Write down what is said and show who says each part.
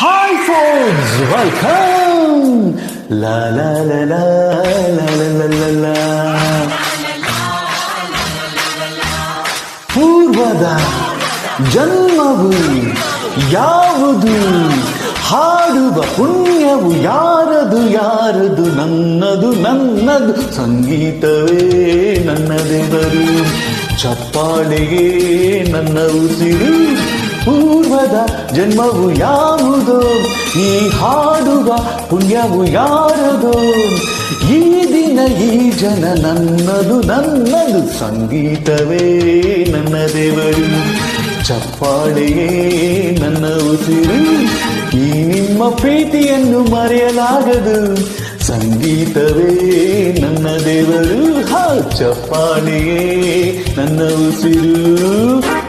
Speaker 1: Hi folks, welcome. La la la la la la la la la. ಪೂರ್ವದ ಜನ್ಮವು ಯಾವುದು, ಹಾಡುವ ಪುಣ್ಯವು ಯಾರದು ಯಾರದು, ನನ್ನದು ನನ್ನದು, ಸಂಗೀತವೇ ನನ್ನ ದೇವರು, ಚಪ್ಪಾಳೆಗೆ ನನ್ನ ಉಸಿರು. ಪೂರ್ವದ ಜನ್ಮವು ಯಾವುದೋ, ಈ ಹಾಡುವ ಪುಣ್ಯವು ಯಾರದೋ, ಈ ದಿನ ಈ ಜನ ನನ್ನದು ನನ್ನದು, ಸಂಗೀತವೇ ನನ್ನ ದೇವರು, ಚಪ್ಪಾಳೆಯೇ ನನ್ನ ಉಸಿರು. ಈ ನಿಮ್ಮ ಪ್ರೀತಿಯನ್ನು ಮರೆಯಲಾಗದು, ಸಂಗೀತವೇ ನನ್ನ ದೇವರು, ಚಪ್ಪಾಳೆಯೇ ನನ್ನ ಉಸಿರು.